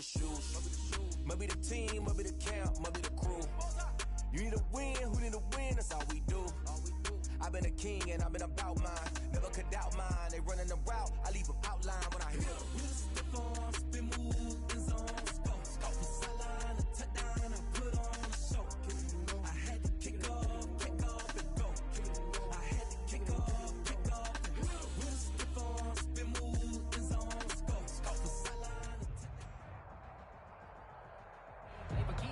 shoes. Maybe the team, maybe the camp, maybe the crew. You need a win, who need a win, that's all we do. I've been a king and I've been about mine. Never could doubt mine. They running the route, I leave them outline when I hit them. With a stiff arm, spin move, in zone, scope. Scope for sideline, a touchdown, I put on a show. I had to kick off and go. I had to kick off and go. With a stiff arm, spin move, in zone, scope. Scope for sideline,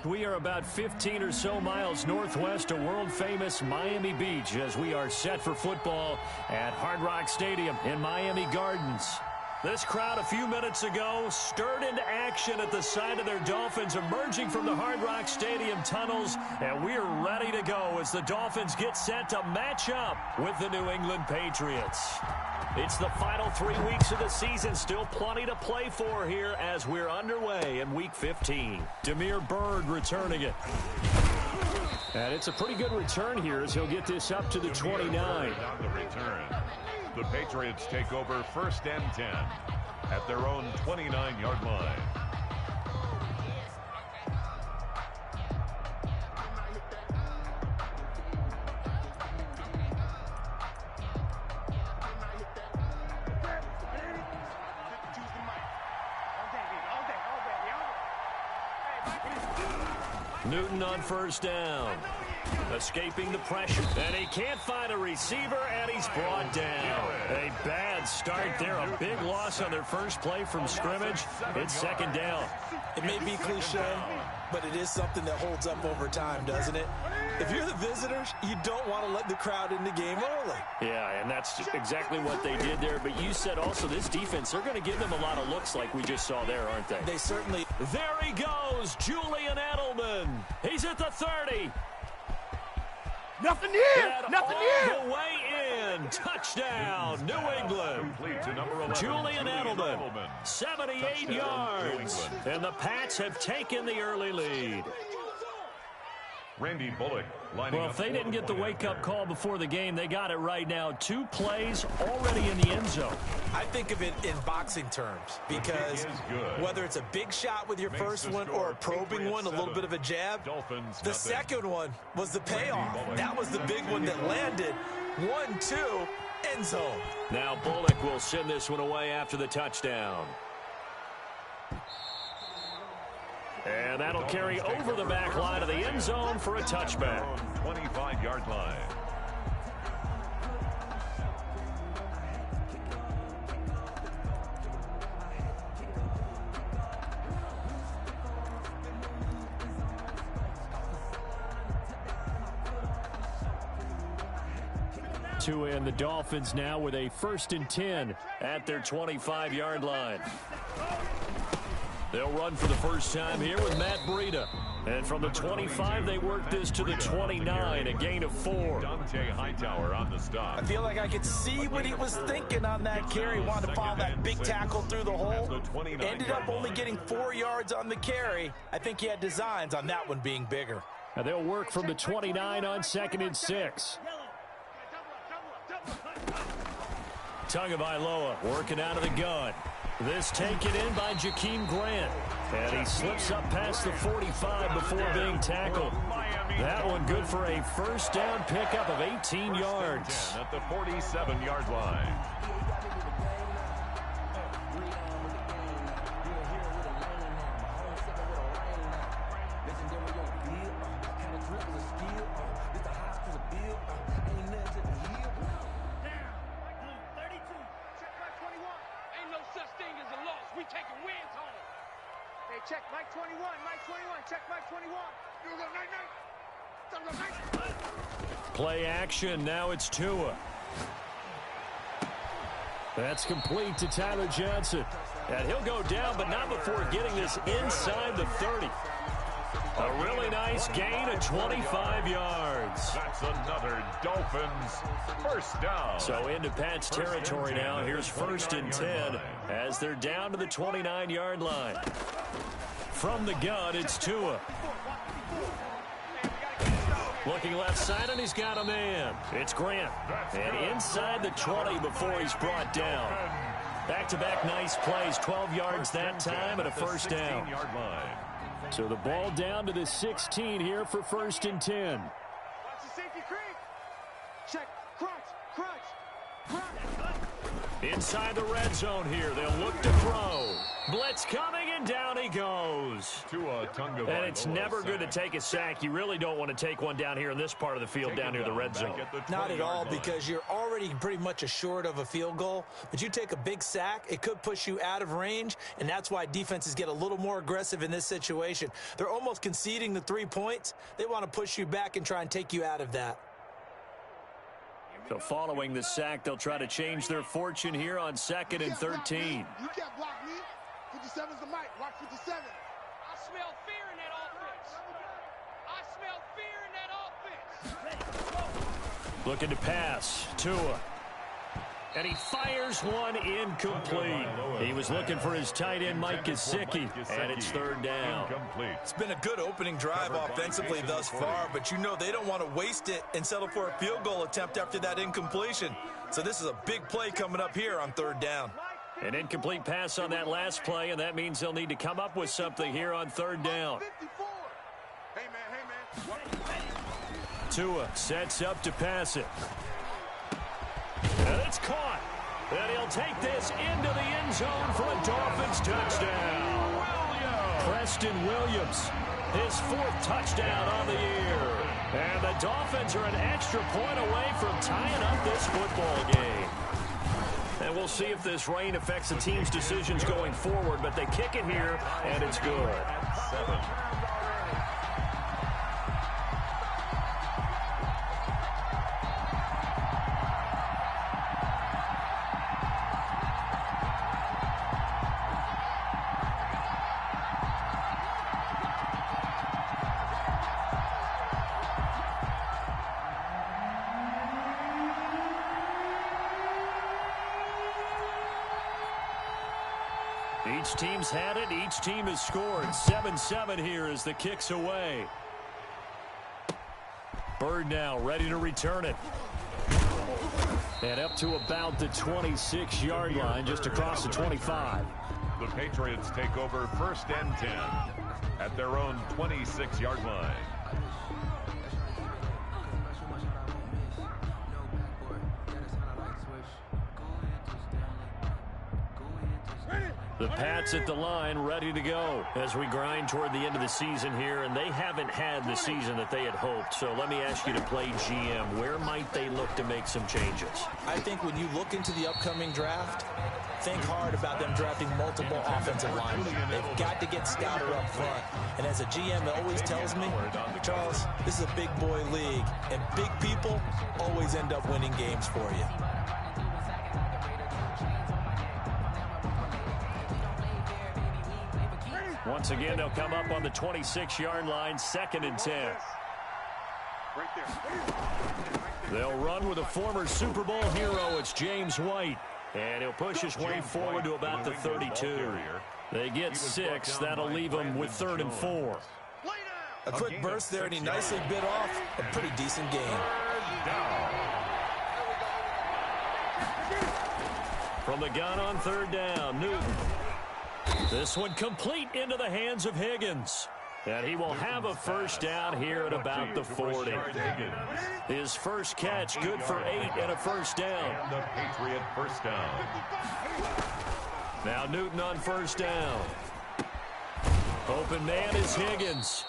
We are about 15 or so miles northwest of world-famous Miami Beach as we are set for football at Hard Rock Stadium in Miami Gardens. This crowd a few minutes ago stirred into action at the side of their Dolphins emerging from the Hard Rock Stadium tunnels, and we're ready to go as the Dolphins get set to match up with the New England Patriots. It's the final 3 weeks of the season, still plenty to play for here as we're underway in Week 15. Damiere Byrd returning it. And it's a pretty good return here as he'll get this up to the 29. On the return, the Patriots take over 1st and 10 at their own 29-yard line. Newton on 1st down. Escaping the pressure. And he can't find a receiver, and he's brought down. A bad start there. A big loss on their first play from scrimmage. It's 2nd down. It may be cliche, but it is something that holds up over time, doesn't it? If you're the visitors, you don't want to let the crowd in the game early. Yeah, and that's exactly what they did there. But you said also this defense, they're going to give them a lot of looks like we just saw there, aren't they? They certainly. There he goes, Julian Edelman. He's at the 30. Nothing here! Nothing here! All the way in. Touchdown, New England. Julian Edelman, 78 yards. And the Pats have taken the early lead. Randy Bullock lining Well, if they didn't get the wake-up call before the game, they got it right now. 2 plays already in the end zone. I think of it in boxing terms because whether it's a big shot with your first one or a probing one, a little bit of a jab, the second one was the payoff. That was the big one that landed. 1-2, end zone. Now Bullock will send this one away after the touchdown. And that'll carry over the back line of the end zone for a touchback. 25-yard line. Tua and the Dolphins now with a 1st and 10 at their 25-yard line. They'll run for the first time here with Matt Breida. And from the 25, they work this to the 29, a gain of 4. Dante Hightower on the stop. I feel like I could see what he was thinking on that carry. Wanted to follow that big tackle through the hole. Ended up only getting 4 yards on the carry. I think he had designs on that one being bigger. And they'll work from the 29 on 2nd and 6. Tagovailoa working out of the gun. This taken in by Jakeem Grant. And he slips up past the 45 before being tackled. That one good for a 1st down pickup of 18 yards. At the 47-yard line. Check Mike 21, Mike 21, check Mike 21. Play action, now it's Tua. That's complete to Tyler Johnson. And he'll go down, but not before getting this inside the 30. A really nice gain of 25 yards. That's another Dolphins 1st down. So into Pat's territory now. Here's 1st and 10 as they're down to the 29-yard line. From the gun, it's Tua. Looking left side, and he's got a man. It's Grant. And inside the 20 before he's brought down. Back-to-back nice plays, 12 yards that time and a first down. So the ball down to the 16 here for 1st and 10. Watch the safety creep. Check. Crunch. Inside the red zone here. They'll look to throw. Blitz coming, and down he goes. And it's never good to take a sack. You really don't want to take one down here in this part of the field, down near the red zone. Not at all, because you're already pretty much assured of a field goal. But you take a big sack, it could push you out of range, and that's why defenses get a little more aggressive in this situation. They're almost conceding the 3 points. They want to push you back and try and take you out of that. So following the sack, they'll try to change their fortune here on 2nd and 13. You can't block me. 57's the mic. Watch 57. I smell fear in that offense. Looking to pass. Tua. And he fires one incomplete. He was looking for his tight end, Mike Gesicki, and it's 3rd down. It's been a good opening drive offensively thus far, but you know they don't want to waste it and settle for a field goal attempt after that incompletion. So this is a big play coming up here on 3rd down. An incomplete pass on that last play, and that means they'll need to come up with something here on 3rd down. Hey, man. Tua sets up to pass it. And it's caught. And he'll take this into the end zone for a Dolphins touchdown. Preston Williams, his 4th touchdown on the year. And the Dolphins are an extra point away from tying up this football game. And we'll see if this rain affects the team's decisions going forward, but they kick it here, and it's good. 7. Each team's had it. Each team has scored. 7-7 here as the kick's away. Bird now ready to return it. And up to about the 26-yard line, just across the 25. The Patriots take over 1st and 10 at their own 26-yard line. The Pats at the line, ready to go as we grind toward the end of the season here, and they haven't had the season that they had hoped. So let me ask you to play GM. Where might they look to make some changes? I think when you look into the upcoming draft, think hard about them drafting multiple offensive linemen. They've got to get scouted up front. And as a GM always tells me, Charles, this is a big boy league, and big people always end up winning games for you. Once again, they'll come up on the 26-yard line, 2nd and 10. They'll run with a former Super Bowl hero. It's James White. And he'll push his way forward to about the 32. They get 6. That'll leave them with 3rd and 4. A quick burst there, and he nicely bit off a pretty decent gain. From the gun on 3rd down, Newton. This one complete into the hands of Higgins. And he will have a first down here at about the 40. His first catch, good for 8 and a first down. And the Patriot first down. Now Newton on first down. Open man is Higgins.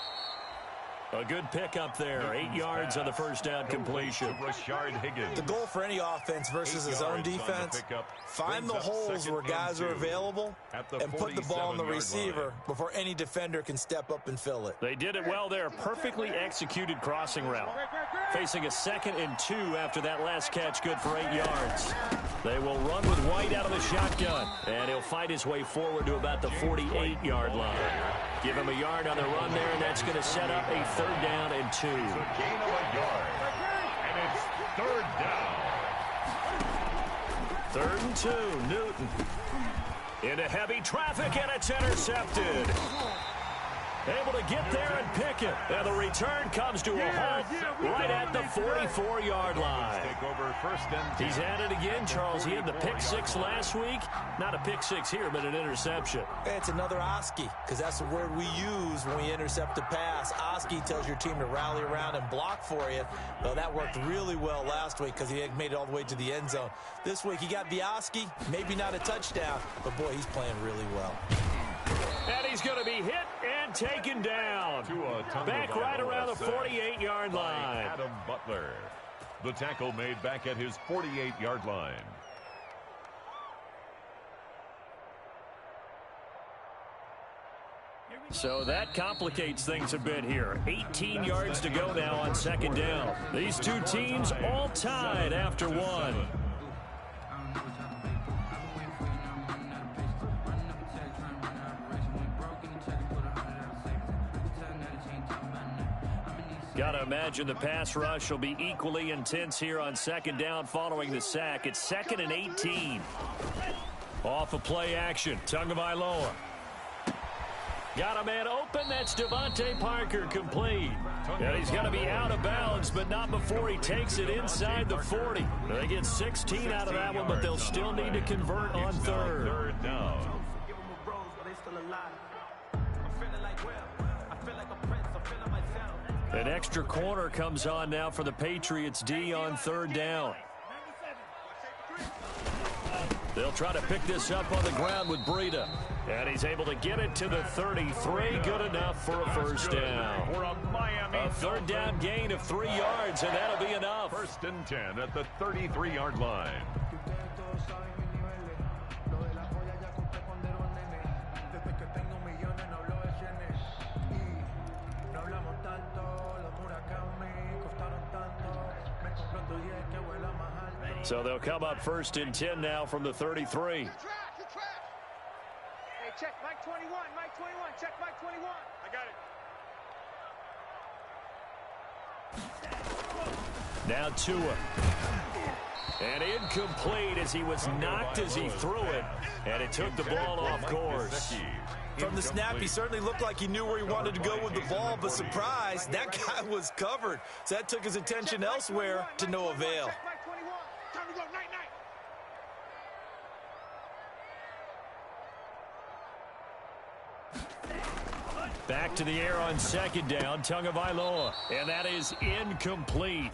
A good pickup there. 8 yards on the first down completion. The goal for any offense versus his own defense, find the holes where guys are available and put the ball on the receiver before any defender can step up and fill it. They did it well there. Perfectly executed crossing route. Facing a 2nd and 2 after that last catch, good for 8 yards. They will run with White out of the shotgun, and he'll fight his way forward to about the 48-yard line. Give him a yard on the run there, and that's going to set up a 3rd down and 2. It's a gain of a yard, and it's 3rd down. 3rd and 2, Newton. Into heavy traffic, and it's intercepted. Able to get there and pick it. And the return comes to a halt right at the 44-yard line. He's at it again, Charles. He had the pick six last week. Not a pick six here, but an interception. It's another Oski, because that's the word we use when we intercept a pass. Oski tells your team to rally around and block for you. Well, that worked really well last week because he had made it all the way to the end zone. This week, he got the Oski, maybe not a touchdown, but, boy, he's playing really well. And he's going to be hit and taken down. Back right around the 48-yard line. Adam Butler. The tackle made back at his 48-yard line. So that complicates things a bit here. 18 yards to go now on second down. These two teams all tied after one. Got to imagine the pass rush will be equally intense here on second down following the sack. It's 2nd and 18. Off of play action, Tagovailoa. Got a man open. That's Devontae Parker, complete. And he's going to be out of bounds, but not before he takes it inside the 40. They get 16 out of that one, but they'll still need to convert on third. Third down. An extra corner comes on now for the Patriots D on third down. They'll try to pick this up on the ground with Breida. And he's able to get it to the 33. Good enough for a first down. A third down gain of 3 yards, and that'll be enough. 1st and 10 at the 33-yard line. So they'll come up 1st and 10 now from the 33. Hey, check Mike 21, Mike 21, check Mike 21. I got it. Now Tua. And incomplete as he was knocked as he threw it. And it took the ball off course. From the snap, he certainly looked like he knew where he wanted to go with the ball, but surprise, that guy was covered. So that took his attention elsewhere to no avail. Time to go, night, night. Back to the air on second down, Tagovailoa. And that is incomplete.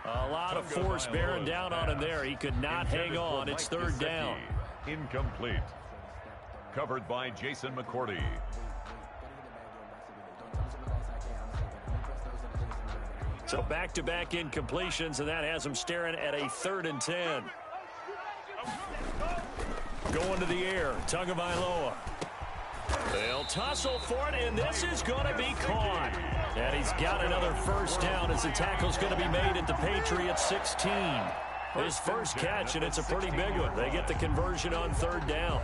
A lot of force bearing down on him there. He could not hang on. It's third down. Incomplete. Covered by Jason McCourty. So back-to-back incompletions, and that has him staring at a 3rd and 10. Going to the air, Tagovailoa. They'll tussle for it, and this is going to be caught. And he's got another first down as the tackle's going to be made at the Patriots 16. His first catch, and it's a pretty big one. They get the conversion on third down.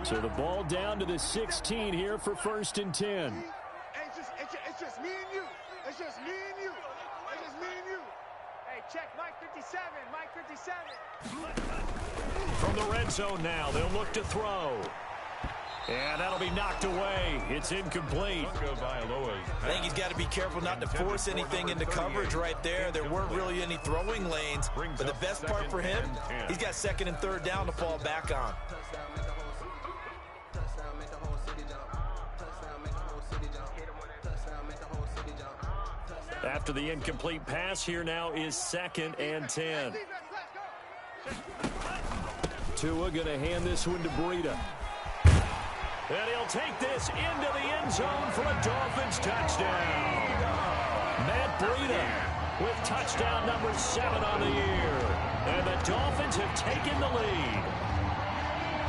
So the ball down to the 16 here for 1st and 10. It's just me and you. It's just me and you. It's just me and you. Hey, check Mike 57. Mike 57. From the red zone now, they'll look to throw. And that'll be knocked away. It's incomplete. I think he's got to be careful not to force anything into coverage right there. There weren't really any throwing lanes. But the best part for him, he's got 2nd and 3rd down to fall back on. After the incomplete pass, here now is 2nd and 10. Tua going to hand this one to Breida. And he'll take this into the end zone for a Dolphins touchdown. Matt Breida with touchdown number 7 on the year. And the Dolphins have taken the lead.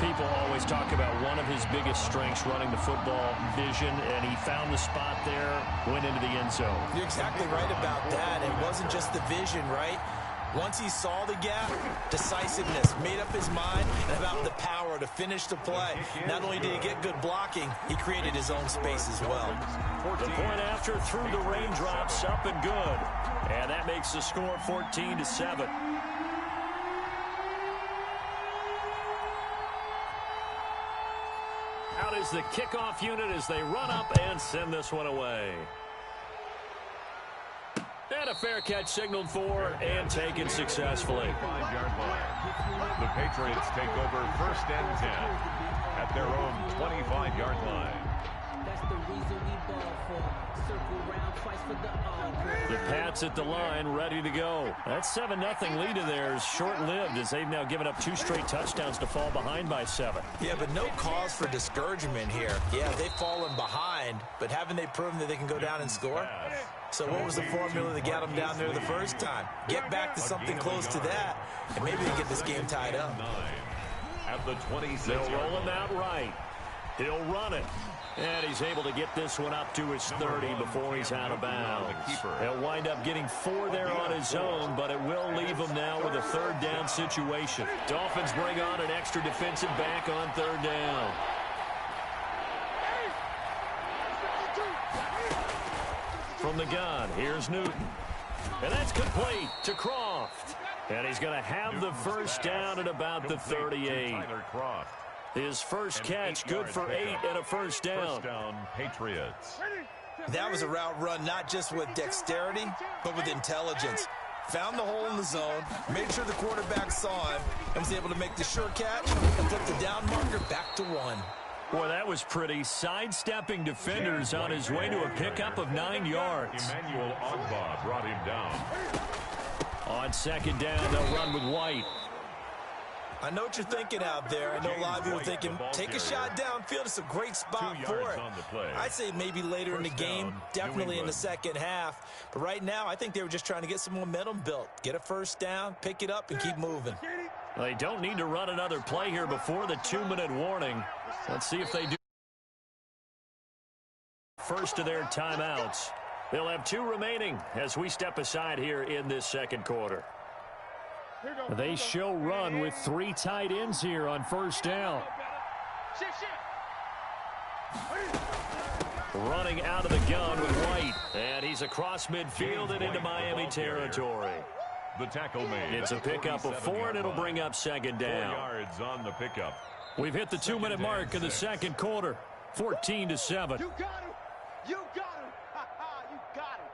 People always talk about one of his biggest strengths running the football, vision, and he found the spot there, went into the end zone. You're exactly right about that. It wasn't just the vision, right? Once he saw the gap, decisiveness, made up his mind, and about the power to finish the play. Not only did he get good blocking, he created his own space as well. The point after through the raindrops, up and good. And that makes the score 14-7. Out is the kickoff unit as they run up and send this one away. And a fair catch signaled for and taken successfully. 5-yard line. The Patriots take over 1st and 10 at their own 25-yard line. That's the reason we ball for. Circle round twice for the encore. The Pats at the line, ready to go. That 7-0 lead of theirs short-lived as they've now given up 2 straight touchdowns to fall behind by 7. Yeah, but no cause for discouragement here. Yeah, they've fallen behind, but haven't they proven that they can go down and score? So what was the formula that got them down there the first time? Get back to something close to that, and maybe they get this game tied up. At the 26. They'll roll him out right. He'll run it. And he's able to get this one up to his 30 before he's out of bounds. He'll wind up getting 4 there on his own, but it will leave him now with a 3rd down situation. Dolphins bring on an extra defensive back on 3rd down. From the gun, here's Newton. And that's complete to Croft. And he's going to have the 1st down at about the 38. His first catch, good for 8 and a 1st down. 1st down, Patriots. That was a route run not just with dexterity, but with intelligence. Found the hole in the zone, made sure the quarterback saw him, and was able to make the sure catch and put the down marker back to 1. Boy, that was pretty. Sidestepping defenders on his way to a pickup of 9 yards. Emmanuel Ogba brought him down. On 2nd down, they'll run with White. I know what you're thinking out there. I know a lot of you are thinking, take a shot downfield. It's a great spot for it. I'd say maybe later in the game, definitely in the second half. But right now, I think they were just trying to get some momentum built. Get a 1st down, pick it up, and keep moving. They don't need to run another play here before the 2-minute warning. Let's see if they do. First of their timeouts. They'll have 2 remaining as we step aside here in this 2nd quarter. They show run with 3 tight ends here on 1st down. Running out of the gun with White. And he's across midfield and into Miami territory. The tackle made. It's a pickup of 4, and it'll bring up 2nd down. 4 yards on the pickup. We've hit the 2-minute mark in the 2nd quarter. 14-7. You got him. You got him. You got him.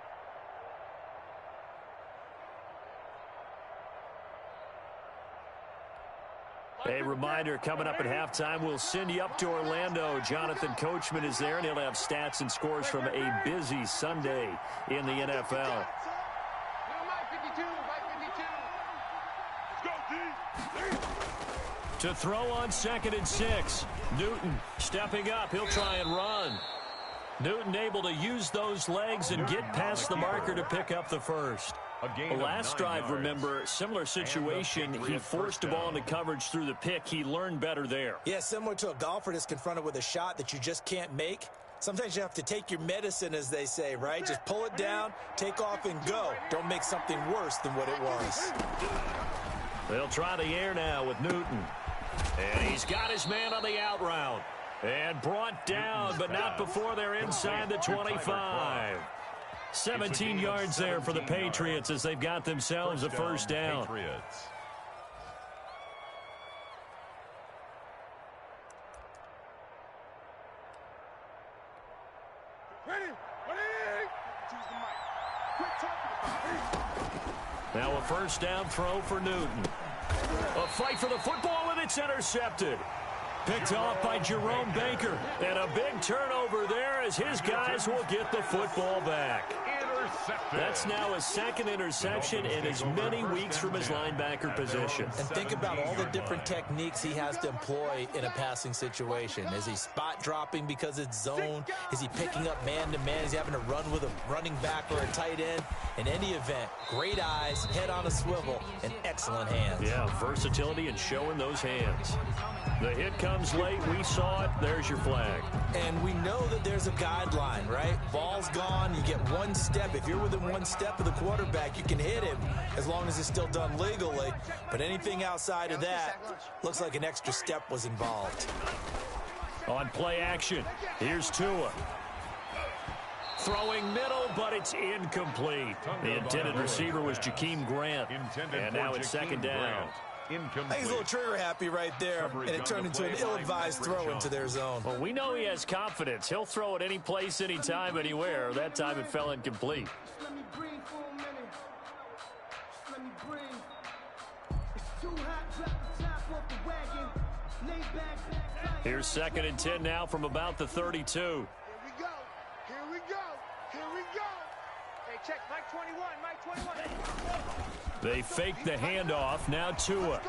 A reminder, coming up at halftime, we'll send you up to Orlando. Jonathan Coachman is there, and he'll have stats and scores from a busy Sunday in the NFL. To throw on 2nd and 6. Newton stepping up. He'll try and run. Newton able to use those legs and get past the marker to pick up the 1st. The last drive, remember, similar situation. He forced the ball into coverage through the pick. He learned better there. Yeah, similar to a golfer that's confronted with a shot that you just can't make. Sometimes you have to take your medicine, as they say, right? Just pull it down, take off, and go. Don't make something worse than what it was. They'll try the air now with Newton. And he's got his man on the out route. And brought down, but not before they're inside the 25. 17 yards there for the Patriots as they've got themselves a first down. Now a first down throw for Newton. A fight for the football, and it's intercepted. Picked off by Jerome Baker. And a big turnover there as his guys will get the football back. That's now his second interception in as many weeks from his linebacker position. And think about all the different techniques he has to employ in a passing situation. Is he spot dropping because it's zone? Is he picking up man-to-man? Is he having to run with a running back or a tight end? In any event, great eyes, head on a swivel, and excellent hands. Yeah, versatility and showing those hands. The hit comes late. We saw it. There's your flag. And we know that there's a guideline, right? Ball's gone. You get one step. If you're within one step of the quarterback, you can hit him as long as it's still done legally. But anything outside of that, looks like an extra step was involved. On play action, here's Tua. Throwing middle, but it's incomplete. The intended receiver was Jakeem Grant. And now it's second down. I think he's a little trigger happy right there, and it turned into an ill-advised throw into their zone. Well, we know he has confidence. He'll throw it any place, anytime, anywhere. That time it fell incomplete. Let me breathe for a minute. Let me breathe. It's too hot, drop the top off the wagon. Lay back. Here's 2nd and 10 now from about the 32. Here we go. Here we go. Here we go. Hey, check. Mike 21. Mike 21. They fake the handoff. Now Tua.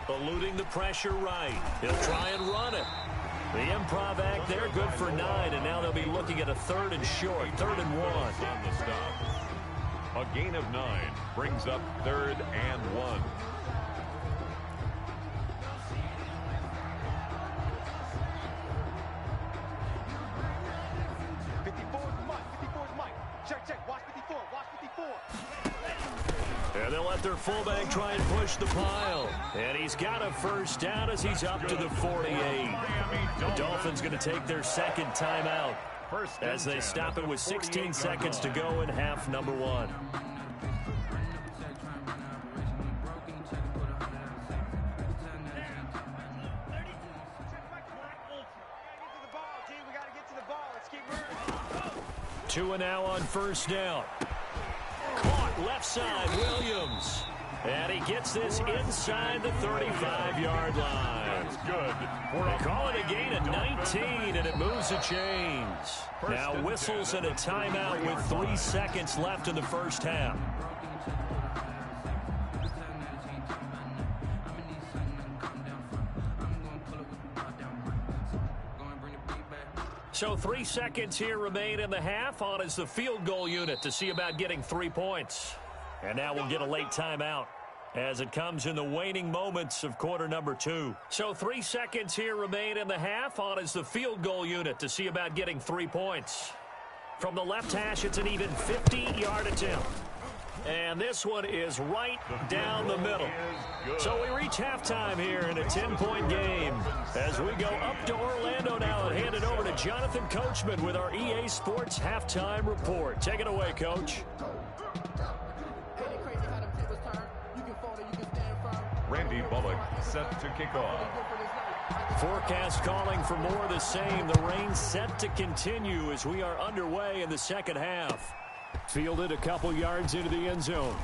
Eluding the pressure right. He'll try and run it. The improv act there, good for 9, and now they'll be looking at a 3rd and short, 3rd and 1. On the stop. A gain of 9 brings up 3rd and 1. And they'll let their fullback try and push the pile. And he's got a first down as he's up to the 48. The Dolphins going to take their second timeout as they stop it with 16 seconds to go in half number 1. Tua now on first down. Caught left side, Williams. And he gets this inside the 35-yard line. That's good. They call it a gain of 19, and it moves the chains. Now whistles and a timeout with 3 seconds left in the first half. So 3 seconds here remain in the half. On is the field goal unit to see about getting 3 points. And now we'll get a late timeout as it comes in the waning moments of quarter number 2. So 3 seconds here remain in the half. On is the field goal unit to see about getting 3 points. From the left hash, it's an even 50-yard attempt. And this one is right down the middle. So we reach halftime here in a 10-point game as we go up to Orlando now and hand it over to Jonathan Coachman with our EA Sports Halftime Report. Take it away, Coach. Randy Bullock set to kick off. Forecast calling for more of the same. The rain set to continue as we are underway in the second half. Fielded a couple yards into the end zone.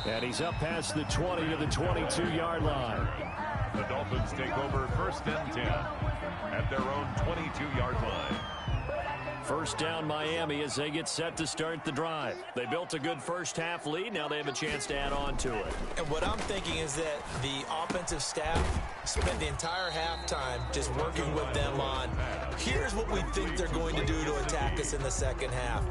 And he's up past the 20 to the 22-yard line. The Dolphins take over 1st and 10 at their own 22-yard line. First down Miami as they get set to start the drive. They built a good first half lead. Now they have a chance to add on to it. And what I'm thinking is that the offensive staff spent the entire halftime just working with them on, here's what we think they're going to do to attack us in the second half.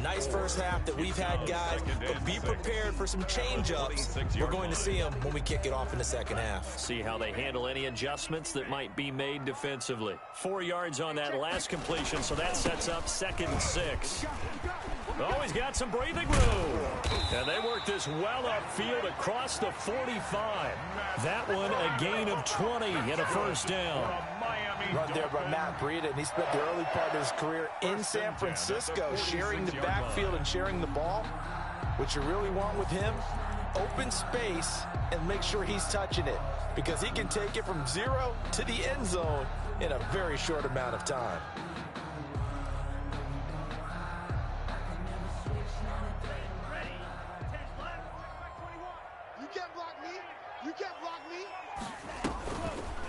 Nice first half that we've had, guys, but be prepared for some change-ups. We're going to see them when we kick it off in the second half. See how they handle any adjustments that might be made defensively. 4 yards on that last completion, so that sets up 2nd and 6. Oh, he's got some breathing room. And they work this well upfield across the 45. That one a gain of 20 and a first down. Run there by Matt Breida, and he spent the early part of his career in San Francisco sharing the backfield and sharing the ball. What you really want with him, open space and make sure he's touching it, because he can take it from 0 to the end zone in a very short amount of time. You can't block me. You can't block me.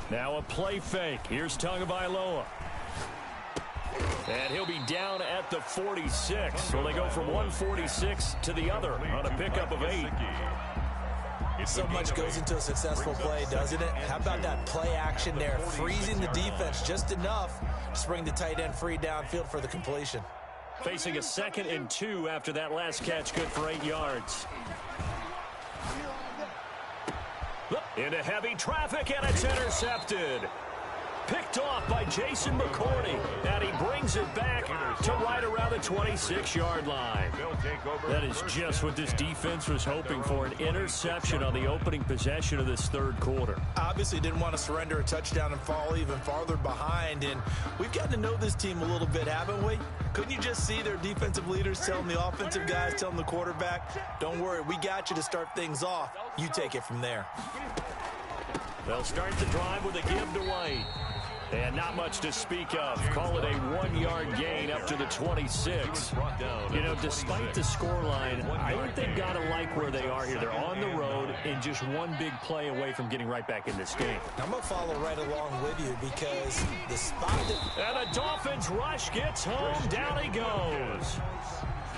Now a play fake. Here's Tagovailoa. And he'll be down at the 46. So they go from 146 to the other on a pickup of 8. So much goes into a successful play, doesn't it? How about that play action there, freezing the defense just enough to bring the tight end free downfield for the completion. Facing a 2nd and 2 after that last catch, good for 8 yards. Into heavy traffic, and it's intercepted. Picked off by Jason McCourty, and he brings it back to right around the 26-yard line. That is just what this defense was hoping for, an interception on the opening possession of this third quarter. Obviously didn't want to surrender a touchdown and fall even farther behind, and we've gotten to know this team a little bit, haven't we? Couldn't you just see their defensive leaders telling the offensive guys, telling the quarterback, don't worry, we got you to start things off. You take it from there. They'll start the drive with a give to White. And not much to speak of. Call it a 1-yard gain up to the 26. You know, despite the scoreline, I think they've got to like where they are here. They're on the road and just one big play away from getting right back in this game. I'm going to follow right along with you, because the spot that... And the Dolphins rush gets home. Down he goes.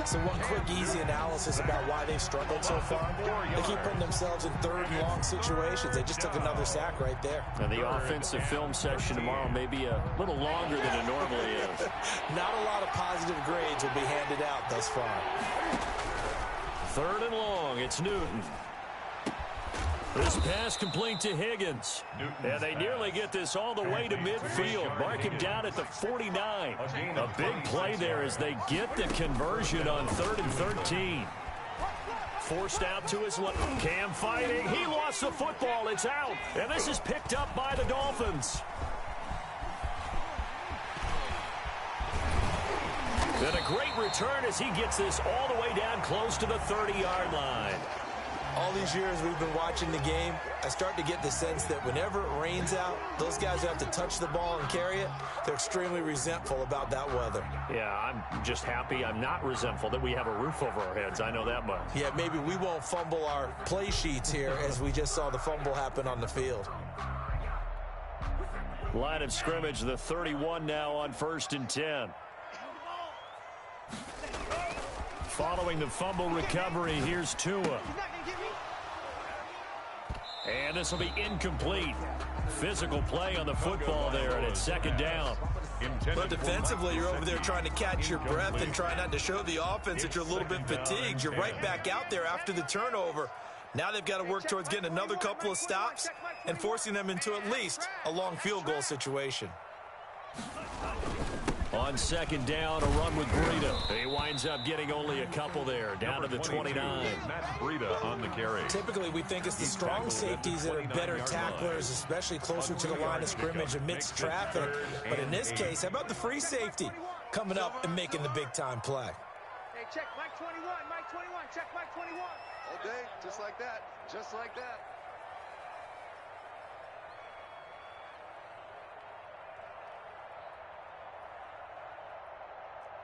So one quick, easy analysis about why they've struggled so far. They keep putting themselves in 3rd and long situations. They just took another sack right there. And the offensive film session tomorrow may be a little longer than it normally is. Not a lot of positive grades will be handed out thus far. 3rd and long. It's Newton. This pass complete to Higgins. And they nearly get this all the way to midfield. Mark him down at the 49. A big play there as they get the conversion on 3rd and 13. Forced out to his left. Cam fighting. He lost the football. It's out. And this is picked up by the Dolphins. And a great return as he gets this all the way down close to the 30-yard line. All these years we've been watching the game, I start to get the sense that whenever it rains out, those guys who have to touch the ball and carry it, they're extremely resentful about that weather. Yeah, I'm just happy I'm not resentful that we have a roof over our heads. I know that much. Yeah, maybe we won't fumble our play sheets here as we just saw the fumble happen on the field. Line of scrimmage, the 31 now on 1st and 10. Following the fumble recovery, here's Tua. And this will be incomplete. Physical play on the football there, and it's 2nd down. But defensively, you're over there trying to catch your breath and try not to show the offense that you're a little bit fatigued. You're right back out there after the turnover. Now they've got to work towards getting another couple of stops and forcing them into at least a long field goal situation. On 2nd down, a run with Breida. He winds up getting only a couple there, down to the 29. Matt Breida on the carry. Typically, we think it's the strong safeties that are better tacklers, especially closer to the line of scrimmage amidst traffic. But in this case, how about the free safety coming up and making the big-time play? Hey, check Mike 21, Mike 21, check Mike 21. All day, just like that, just like that.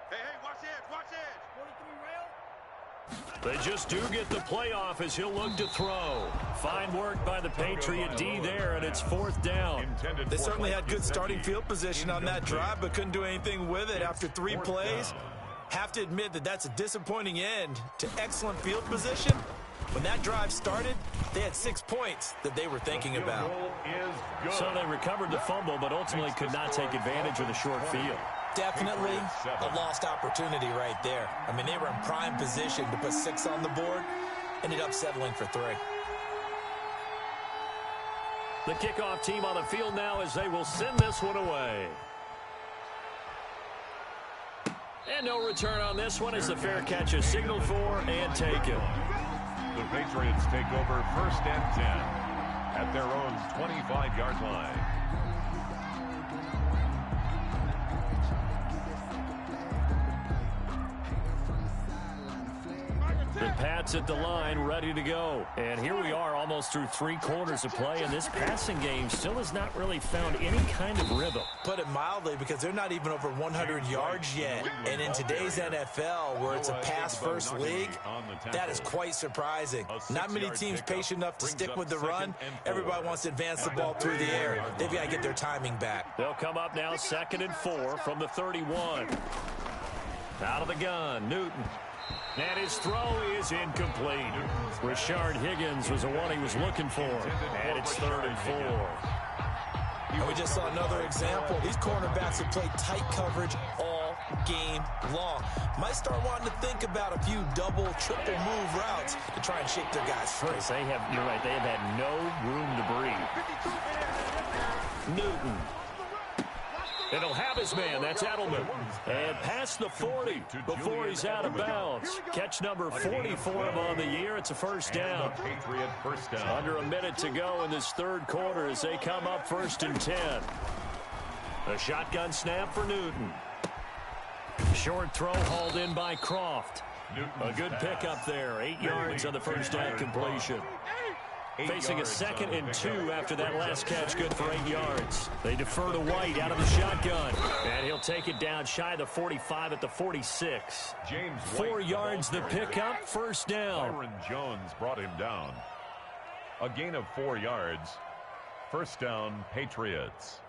Hey, watch it, watch it. They just do get the playoff as he'll look to throw. Fine work by the Patriot D there, and it's 4th down. They certainly had good starting field position on that drive, but couldn't do anything with it after 3 plays. Have to admit that that's a disappointing end to excellent field position. When that drive started, they had 6 points that they were thinking about. So they recovered the fumble, but ultimately could not take advantage of the short field. Definitely a lost opportunity right there. I mean, they were in prime position to put 6 on the board, ended up settling for 3. The kickoff team on the field now as they will send this one away. And no return on this one as the fair catch is signaled for and taken. The Patriots take over 1st and 10 at their own 25-yard line. The Pats at the line, ready to go. And here we are almost through 3 quarters of play, and this passing game still has not really found any kind of rhythm. Put it mildly, because they're not even over 100 yards yet. And in today's NFL, where it's a pass-first league, that is quite surprising. Not many teams patient enough to stick with the run. Everybody wants to advance the ball through the air. They've got to get their timing back. They'll come up now 2nd and 4 from the 31. Out of the gun, Newton. And his throw is incomplete. Rashard Higgins was the one he was looking for. And it's 3rd and 4. And we just saw another example. These cornerbacks have played tight coverage all game long. Might start wanting to think about a few double, triple move routes to try and shake their guys free. You're right, they have had no room to breathe. Newton. It'll have his man. That's Edelman. And past the 40 before he's out of bounds. Catch number 40 for him on the year. It's a first down. Under a minute to go in this 3rd quarter as they come up 1st and 10. A shotgun snap for Newton. Short throw hauled in by Croft. A good pickup there. 8 yards on the first down completion. Facing a 2nd and 2 after that last catch, good for 8 yards. They defer to White out of the shotgun. And he'll take it down shy of the 45 at the 46. 4 yards the pickup, first down. Byron Jones brought him down. A gain of 4 yards. First down, Patriots.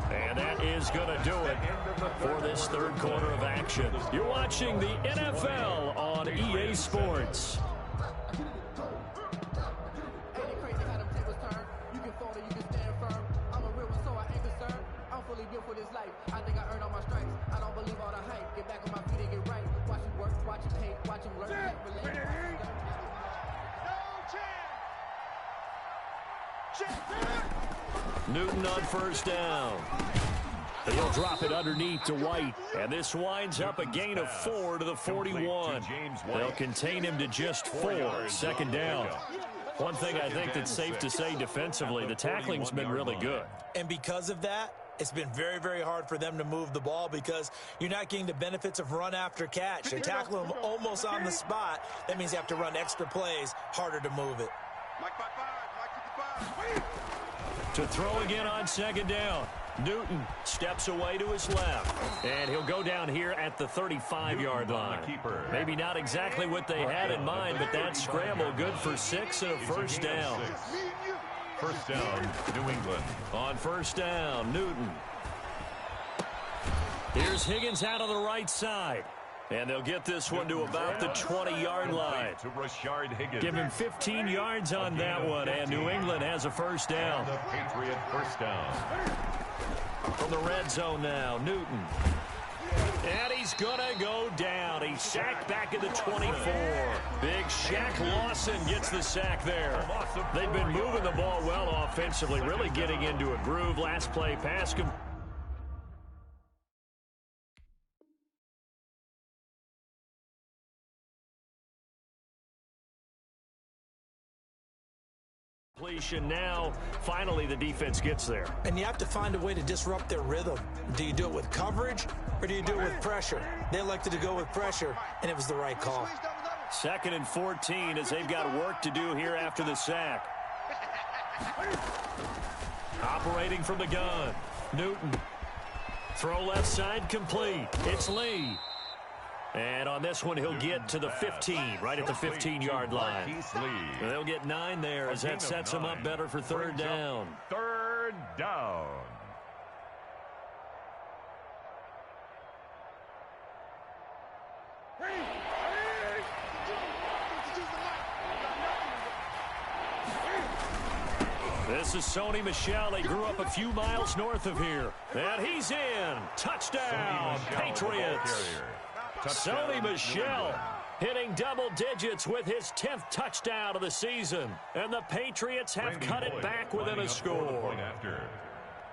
And that is going to do it for this 3rd quarter of action. You're watching the NFL on EA Sports. Newton on first down. He'll drop it underneath to White. And this winds up a gain of 4 to the 41. They'll contain him to just 4. 2nd down. One thing I think that's safe to say defensively, the tackling's been really good. And because of that, it's been very, very hard for them to move the ball because you're not getting the benefits of run after catch. They tackle him almost on the spot. That means you have to run extra plays, harder to move it. To throw again on 2nd down. Newton steps away to his left. And he'll go down here at the 35-yard line. Maybe not exactly what they had in mind, but that scramble good for 6 and a first down. First down, New England. On first down, Newton. Here's Higgins out on the right side. And they'll get this one to about the 20-yard line. To Rashard Higgins. Give him 15 yards on that one, and New England has a first down. The Patriot first down. From the red zone now, Newton. And he's going to go down. He's sacked back at the 24. Big Shaq Lawson gets the sack there. They've been moving the ball well offensively, really getting into a groove. Last play, pass completion now. Finally, the defense gets there. And you have to find a way to disrupt their rhythm. Do you do it with coverage or do you do it with pressure? They elected to go with pressure, and it was the right call. 2nd and 14 as they've got work to do here after the sack. Operating from the gun. Newton. Throw left side complete. It's Lee. And on this one, he'll get to the 15, right at the 15-yard line. They'll get 9 there as that sets them up better for 3rd down. 3rd down. This is Sony Michel. He grew up a few miles north of here. And he's in. Touchdown, Patriots. Sony Michel Hitting double digits with his 10th touchdown of the season. And the Patriots have cut it back within a score.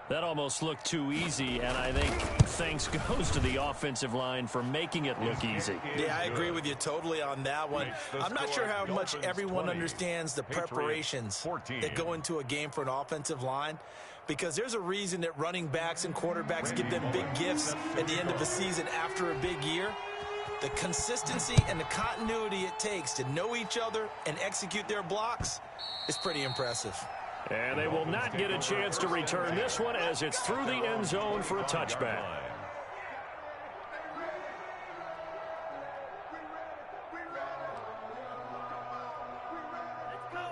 That almost looked too easy, and I think thanks goes to the offensive line for making it look easy. Yeah, I agree with you totally on that one. I'm not sure how much everyone understands the preparations that go into a game for an offensive line, because there's a reason that running backs and quarterbacks give them big gifts at the end of the season after a big year. The consistency and the continuity it takes to know each other and execute their blocks is pretty impressive. And they will not get a chance to return this one as it's through the end zone for a touchback.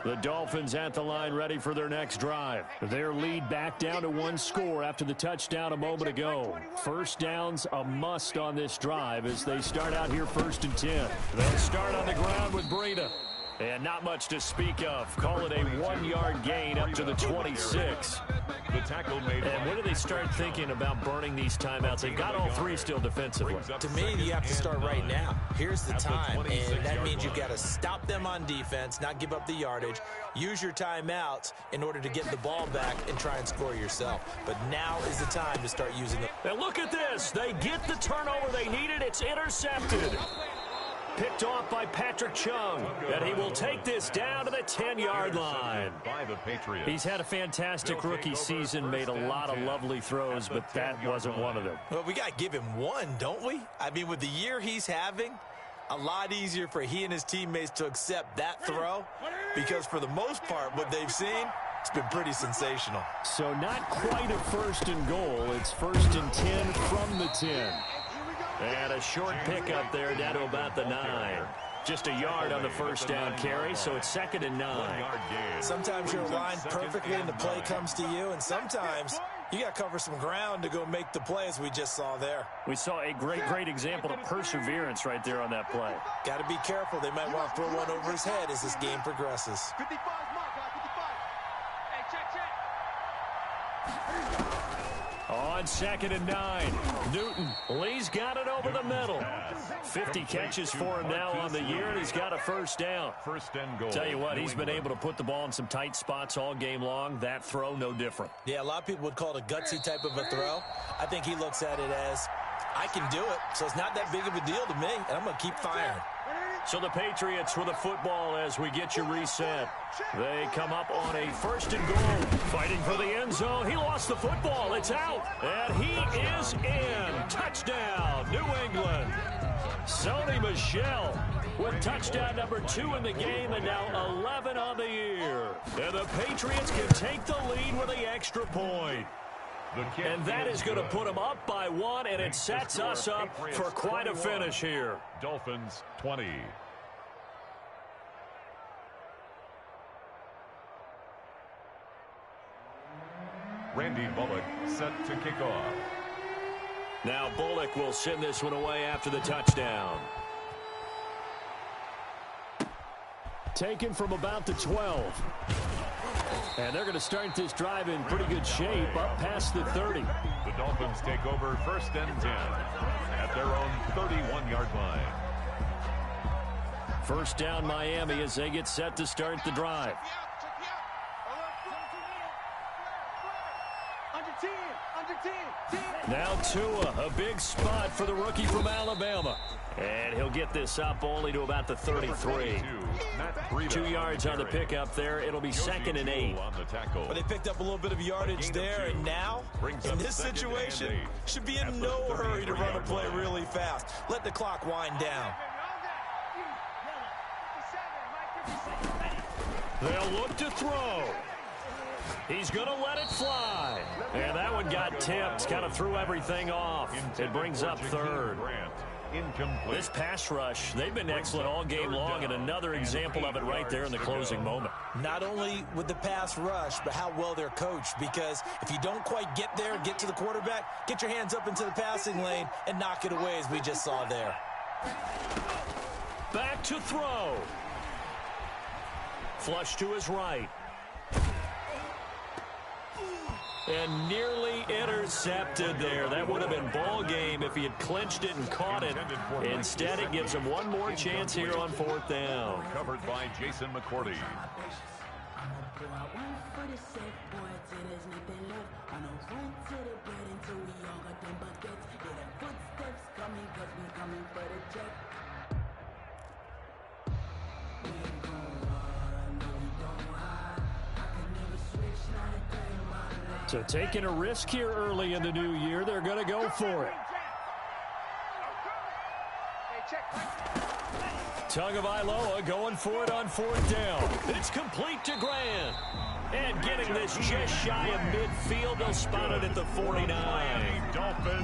The Dolphins at the line ready for their next drive. Their lead back down to one score after the touchdown a moment ago. First down's a must on this drive as they start out here 1st and 10. They'll start on the ground with Breida. And not much to speak of. Call it a 1-yard gain up to the 26. The tackle made. And when do they start thinking about burning these timeouts? They've got all three still defensively. To me, you have to start right now. Here's the time, and that means you've got to stop them on defense, not give up the yardage, use your timeouts in order to get the ball back and try and score yourself. But now is the time to start using them. And look at this. They get the turnover they needed. It's intercepted. Picked off by Patrick Chung, and he will take this down to the 10-yard line. He's had a fantastic rookie season, made a lot of lovely throws, but that wasn't one of them. Well, we got to give him one, don't we? I mean, with the year he's having, a lot easier for he and his teammates to accept that throw, because for the most part, what they've seen, it's been pretty sensational. So not quite a 1st and goal. It's 1st and 10 from the 10. And a short pickup there down to about the 9. Just a yard on the first down carry, so it's 2nd and 9. Sometimes you're aligned perfectly and the play comes to you, and sometimes you got to cover some ground to go make the play, as we just saw there. We saw a great example of perseverance right there on that play. Got to be careful. They might want to throw one over his head as this game progresses. 55 mark, 55. Hey, check. On 2nd and 9, Newton. Lee's got it over the middle. 50 catches for him now on the year, and he's got a first down. First and goal. Tell you what, he's been able to put the ball in some tight spots all game long. That throw, no different. Yeah, a lot of people would call it a gutsy type of a throw. I think he looks at it as, I can do it, so it's not that big of a deal to me, and I'm going to keep firing. So the Patriots with the football as we get you reset. They come up on a 1st and goal. Fighting for the end zone. He lost the football. It's out. And he is in. Touchdown, New England. Sony Michel with touchdown number 2 in the game and now 11 on the year. And the Patriots can take the lead with the extra point. And that is going to put them up by 1, and it sets us up for quite a finish here. Dolphins 20. Randy Bullock set to kick off. Now Bullock will send this one away after the touchdown. Taken from about the 12. And they're going to start this drive in pretty good shape up past the 30. The Dolphins take over 1st and 10 at their own 31-yard line. First down Miami as they get set to start the drive. Now Tua, a big spot for the rookie from Alabama. And he'll get this up only to about the 33. 2 yards on the pickup there. It'll be 2nd and 8. But they picked up a little bit of yardage there, and now, in this situation, should be in no hurry to run a play really fast. Let the clock wind down. They'll look to throw. He's going to let it fly. And that one got tipped, kind of threw everything off. It brings up 3rd. This pass rush, they've been excellent all game long, and another example of it right there in the closing moment. Not only with the pass rush, but how well they're coached, because if you don't quite get there, get to the quarterback, get your hands up into the passing lane and knock it away, as we just saw there. Back to throw. Flush to his right. And nearly intercepted there. That would have been ball game if he had clinched it and caught it. Instead, it gives him one more chance here on 4th down. Covered by Jason McCourty. So taking a risk here early in the new year, they're going to go for it. Tagovailoa going for it on 4th down. It's complete to Grant. And getting this just shy of midfield, they'll spot it at the 49.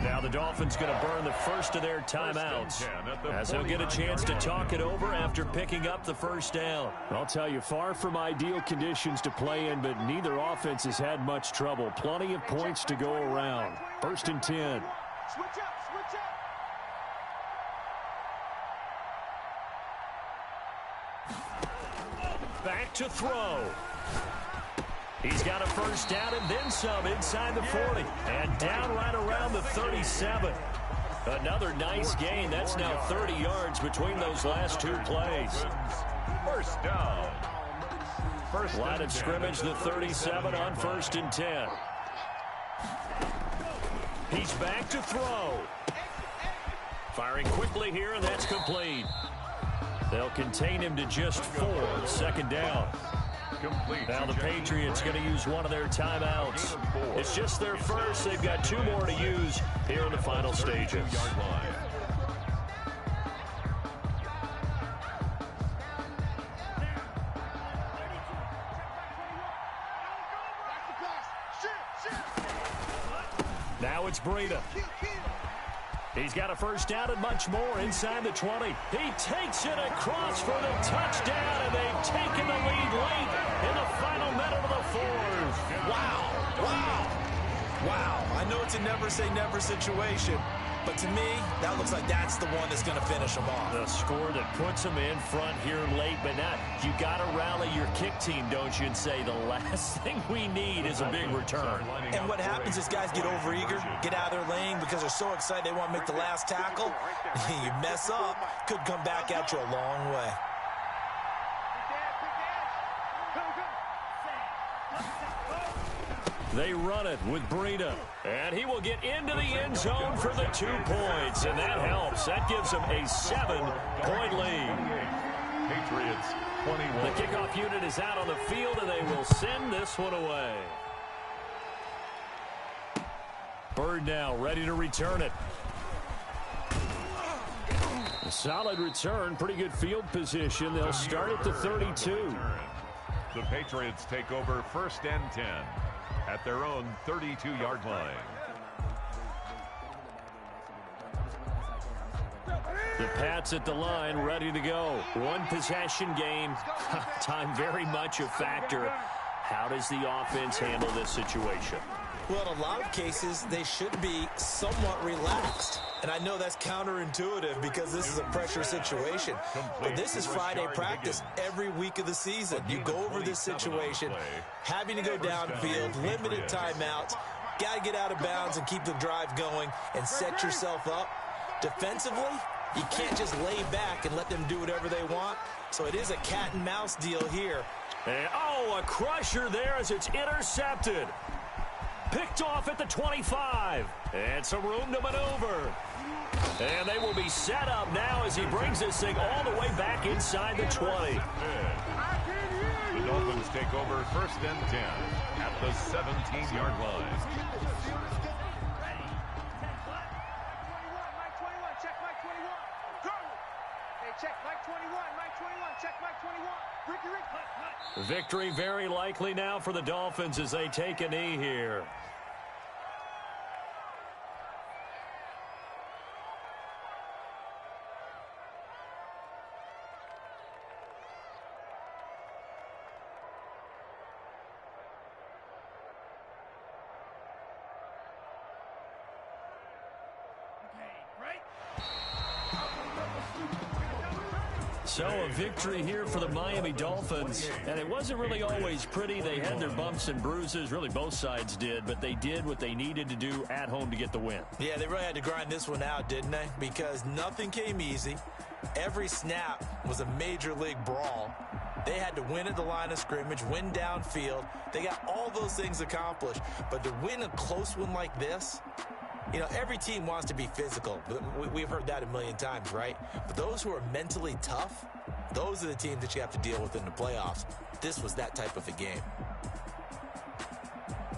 Now the Dolphins going to burn the first of their timeouts as they'll get a chance to talk it over after picking up the 1st down. I'll tell you, far from ideal conditions to play in, but neither offense has had much trouble. Plenty of points to go around. 1st and 10. Switch up, switch up. Back to throw. He's got a 1st down and then some inside the 40. And down right around the 37. Another nice gain. That's now 30 yards between those last 2 plays. 1st down. Line of scrimmage, the 37 on 1st and 10. He's back to throw. Firing quickly here, and that's complete. They'll contain him to just 4. 2nd down. Now the Patriots going to use one of their timeouts. It's just their first. They've got 2 more to use here in the final stages. Now it's Breida. He's got a 1st down and much more inside the 20. He takes it across for the touchdown, and they've taken the lead late in the final minute of the 4th. Wow. Wow. Wow. I know it's a never-say-never situation, but to me, that looks like that's the one that's going to finish them off. The score that puts them in front here late, but not. You got to rally your kick team, don't you, and say the last thing we need is a big return. And what happens is guys get overeager, get out of their lane because they're so excited they want to make the last tackle. You mess up, could come back at you a long way. They run it with Breida, and he will get into the end zone for the 2 points, and that helps. That gives them a 7-point lead. Patriots 21. The kickoff unit is out on the field, and they will send this one away. Bird now ready to return it. A solid return, pretty good field position. They'll start at the 32. The Patriots take over 1st and 10. At their own 32-yard line. The Pats at the line, ready to go. 1 possession game. Time very much a factor. How does the offense handle this situation? Well, in a lot of cases, they should be somewhat relaxed. And I know that's counterintuitive because this is a pressure situation. But this is Friday practice every week of the season. You go over this situation, having to go downfield, limited timeouts, got to get out of bounds and keep the drive going and set yourself up. Defensively, you can't just lay back and let them do whatever they want. So it is a cat and mouse deal here. And, a crusher there as it's intercepted. Picked off at the 25. And some room to maneuver. And they will be set up now as he brings this thing all the way back inside the 20. The Dolphins take over 1st and 10 at the 17-yard line. Victory very likely now for the Dolphins as they take a knee here. So a victory here for the Miami Dolphins, and it wasn't really always pretty. They had their bumps and bruises, really both sides did, but they did what they needed to do at home to get the win. Yeah, they really had to grind this one out, didn't they? Because nothing came easy. Every snap was a major league brawl. They had to win at the line of scrimmage, win downfield. They got all those things accomplished, but to win a close one like this, you know, every team wants to be physical. We've heard that a million times, right? But those who are mentally tough, those are the teams that you have to deal with in the playoffs. This was that type of a game.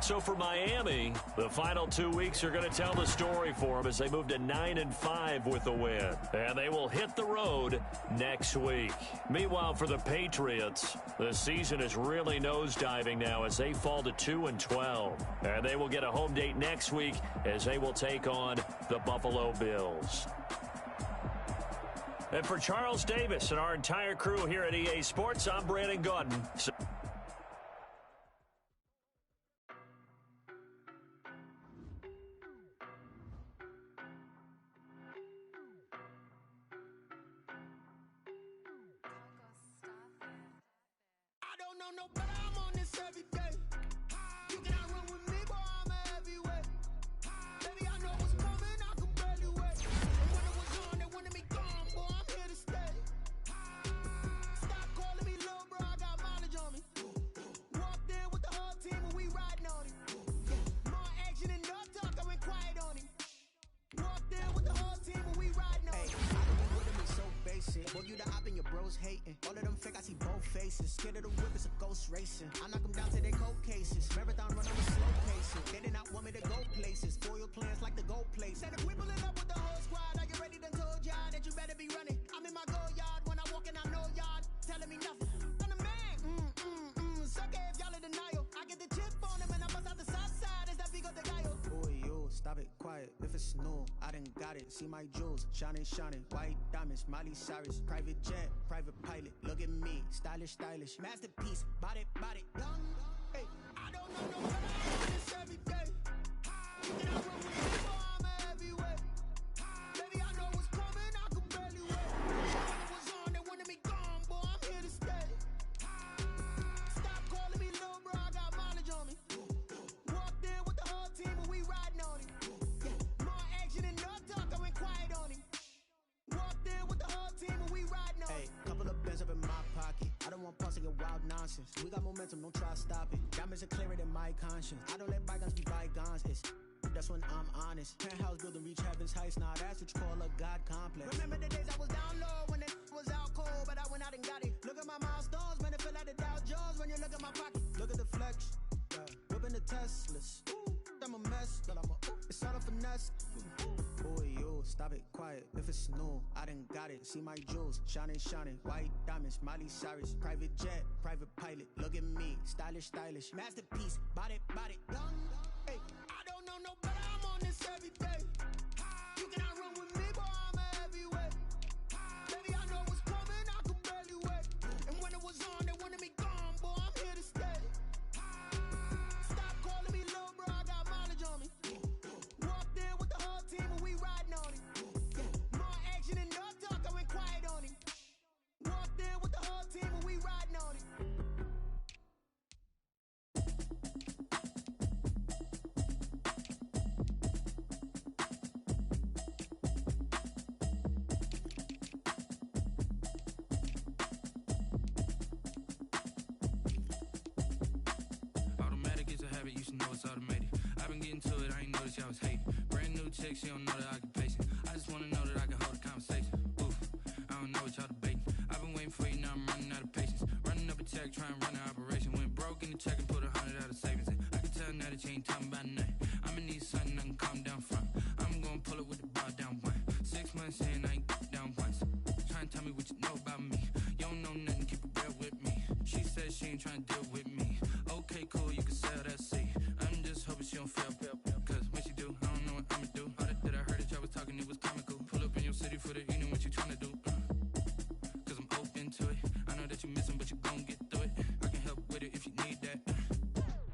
So for Miami, the final 2 weeks are going to tell the story for them as they move to 9-5 with the win. And they will hit the road next week. Meanwhile, for the Patriots, the season is really nosediving now as they fall to 2-12. And they will get a home date next week as they will take on the Buffalo Bills. And for Charles Davis and our entire crew here at EA Sports, I'm Brandon Gaudin. No better, I'm on this every day. You cannot run with me, boy, I'm a heavyweight. Baby, I know what's coming, I can barely wait. And when it was on, they wanted me gone, boy, I'm here to stay. Stop calling me little bro, I got mileage on me. Walked in with the whole team and we riding on him. More action and no talk, I went quiet on him. Walked in with the whole team and we riding on him. I don't with him, it's so basic. Boy, you the op and your bros hating. All of them fake, I see both faces. Scared of the whip, it's a ghost racing. I knock them down to their cold cases. Marathon run on the slow paces. They did not want me to go places. Foil plans like the gold place. Said if we pulling up with the whole squad, are you ready? Done told y'all that you better be running. I'm in my go yard when I walk in, I know y'all telling me nothing. I'm the man. Suck it if y'all in denial. I get the chip on him and I bust out the south side. It's that Vigo de Gallo. Boy, yo, stop it, quiet. If it's new, I done got it. See my jewels, shining, shining. White diamonds, Miley Cyrus. Private jet, private pilot. Look at me, stylish, stylish. Masterpiece, body, body, done. Hey, I don't know no better. I'm on this every day. You cannot run with me, boy, I'm a heavyweight. Baby, I know what's coming, I can barely wait. When it was on, they wanted me gone, boy, I'm here to stay. Stop calling me little bro, I got mileage on me. Walked in with the whole team and we riding on him. More action and no talk, I went quiet on him. Walked in with the whole team and we riding on him. Hey, couple of bands up in my pocket. I don't want pause to get wild nonsense. We got momentum, don't try to stop it. Diamonds are clearer than my conscience. I don't let bygones be bygones. That's when I'm honest. Penthouse building, reach heaven's heights. Now that's what you call a God complex. Remember the days I was down low when it was out cold, but I went out and got it. Look at my milestones, man, it feel like the Dow Jones when you look at my pocket. Look at the flex, whipping the Teslas. I'm a mess, but it's all a finesse. Boy, yo, stop it, quiet. If it's new, I done got it. See my jewels, shining, shining. White diamonds, Miley Cyrus. Private jet, private pilot. Look at me, stylish, stylish. Masterpiece, body, body, done. Hey, I don't know no better. I'm on this every day. You cannot run with me, boy, I'm a heavyweight. Baby, I know what's coming, I can barely wait. And when it was on, they wanted me gone, boy, I'm here to stay. Stop calling me little bro, I got mileage on me. Walked in with the whole team and we riding on him. More action and no talk, I went quiet on him. Walked in with the whole team and we riding on him. Automatic is a habit, you should know it's automated. I've been getting to it, I ain't noticed y'all was hating. Brand new chick, she don't know the occupation. I just wanna know that I can hold a conversation. Oof, I don't know what y'all debating. I've been waiting for you, now I'm running out of patience. Running up a check, trying to run an operation. Went broke in the check and put 100 out of savings in. I can tell now that you ain't talking about nothing. I'ma need something I can calm down from. I'm gonna pull it with the bar down one. 6 months in, I ain't down once. Trying to tell me what you know about me. You don't know nothing, keep it real with me. She said she ain't trying to deal with me. Okay, cool, you can sell that seat. I'm just hoping she don't fail. Cause when she do, I don't know what I'ma do. All that I heard that y'all was talking, it was comical. Pull up in your city for the evening, what you trying to do? Cause I'm open to it. I know that you missing, but you gon' get through it. I can help with it if you need that.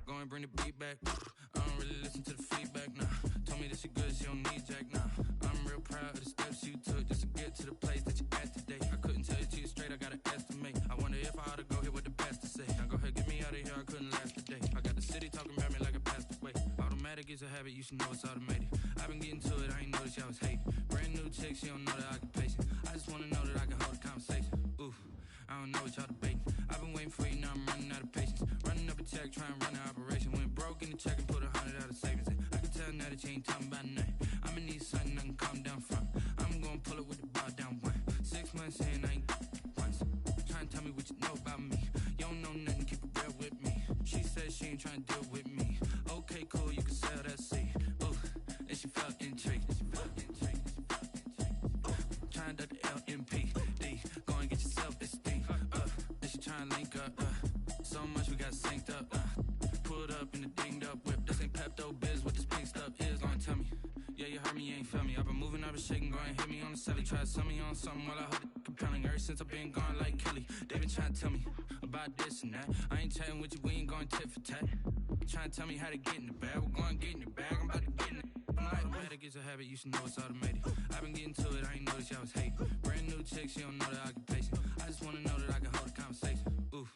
Go and bring the beat back. I don't really listen to the feedback, nah. Told me that she good, she don't need jack, nah. I'm real proud of the steps you took just to get to the place that you at today. I couldn't tell you to you straight, I I gotta estimate. I wonder if I ought to go here with the best to say. Now go ahead, get me out of here, I couldn't last a day. I got the city talking about me like a passed away. Automatic is a habit, you should know it's automated. I've been getting to it, I ain't noticed y'all was hating. Brand new chick, she don't know that I can pace it. I just wanna know that I can hold a conversation. Oof, I don't know what y'all debating. I've been waiting for you, now I'm running out of patience. Running up a check, trying to run an operation. Went broke in the check and put 100 out of savings in. I can tell now that you ain't talking about nothing. I'ma need something I can calm down from. I'm gonna pull it with the bow down one. 6 months in, I ain't once. Trying to tell me what you know about me. You don't know nothing, keep it real with me. She said she ain't trying to deal with me. Okay, cool, you can sell that seed. Ooh, and she felt intrigued. Trying to the LMPD. Go and get yourself esteem. And she trying to link up. So much we got synced up. Pulled up in the dinged up whip. This ain't Pepto Biz, what this pink stuff is. Long tell me. Yeah, you heard me, you ain't felt me. I've been moving, I've been shaking, go and hit me on the celly. Try to sell me on something while I hold it compelling. Ever since I've been gone like Kelly, they been trying to tell me about this and that. I ain't chatting with you, we ain't going tit for tat. Trying to tell me how to get in the bag. We're going to get in the bag, I'm about to get in it. Automatic is a habit, you should know it's automated. I've been getting to it, I ain't noticed y'all was hating. Brand new chick, she don't know the occupation. I just wanna know that I can hold a conversation. Oof,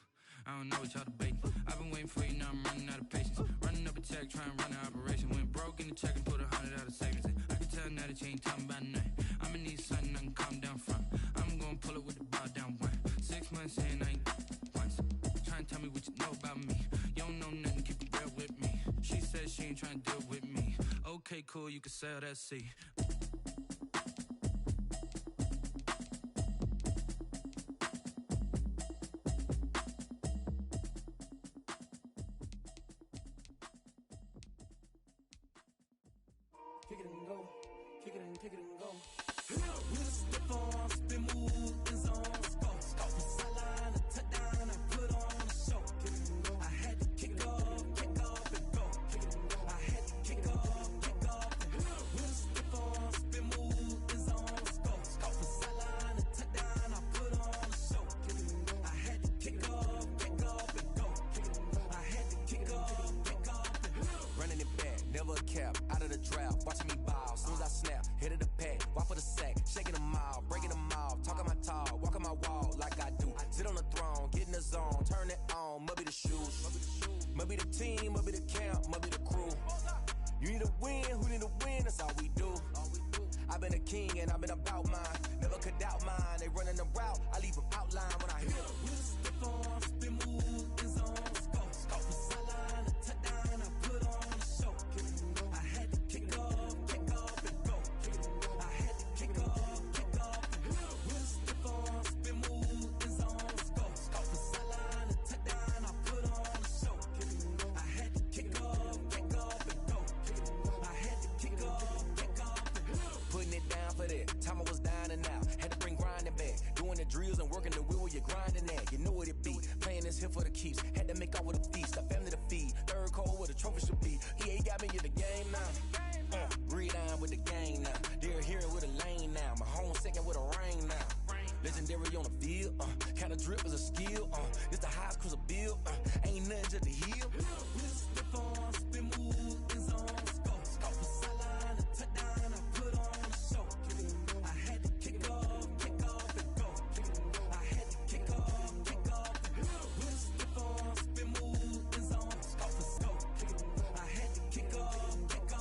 I don't know what y'all debating. I've been waiting for you, now I'm running out of patience. Running up a check, trying to run an operation. Went broke in the check and put 100 out of savings in. I can tell now that you ain't talking about nothing. I'ma need something I can calm down from. I'm gonna pull it with the bow down one. 6 months in, I ain't once. Trying to tell me what you know about me. You don't know nothing, keep it real with me. She said she ain't trying to deal with me. Okay, cool, you can sell that seed. Kick it and go, kick it and go. With a stiff on, spin move, and zones, go. From sideline to touchdown, I put on a show. I had to kick off and go. I had to kick off and go. With a stiff on, spin move, and zones, go. From sideline to touchdown, I put on a show. I had to kick off and go. I had to kick off and go. Running it back, never a cap, out of the draft, watching me ball. Soon as I snap, hit of the pack, walk for the sack, shaking them out, breaking them off, talking my talk, walking my wall like I do. Sit on the throne, get in the zone, turn it on, must be the shoes, must be the team, must be the camp, must be the crew. You need a win, who need a win, that's all we do. I've been a king and I've been about mine, never could doubt mine. They running the route, I leave them outline when I hit them. With a stiff on, spin move, and zones, go. From sideline to touchdown, I put on a show. I had to kick off and go. I had to kick off and go. With a stiff on, spin move, and zones, go. From sideline to touchdown, I put on a show. I had to kick off and go. I had to kick off and go. Putting it down for that, time I was down and out. Had to bring grinding back, doing the drills and working the wheel where you're grinding at. You know what it be, playing this here for the keeps. Had to make out with a feast, a family to feed. Third cold where the trophy should be. EA got me in the game now. Read on with the game now. They're hearing with a lane now. My home second with a rain now. Legendary on the field, kind of drip is a skill. It's the highest cruiser bill, ain't nothing just to heal. With a stiff on, spin move, and zones, go. From sideline to touchdown, I put on a show. I had to kick off and go. I had to kick off and go. With a stiff on, spin move, and zones, go. I had to kick off and go.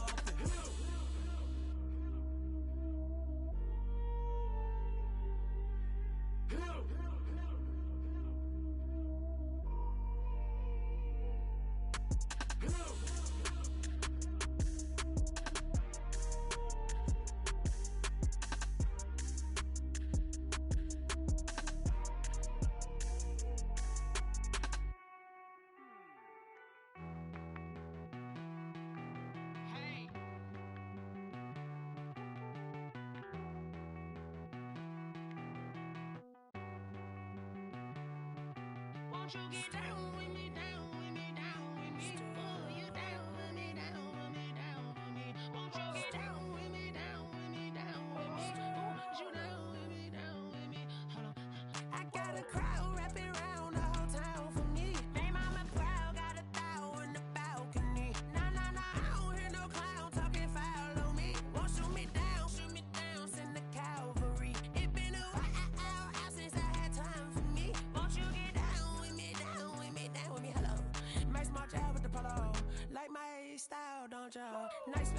Won't you get down with me, down with me, down with me? Oh, you down with me, down with me, down with me. Won't you get down with me, down with me, down with me? Oh, you down with me, down with me? Hold on. I got a crowd wrapping around the whole town for me. They mama proud, got a thou in the balcony. Nah, nah, nah, I don't hear no clown talking foul on me. Won't shoot me down, send the cavalry. It been a while since I had time for without y'all. Nice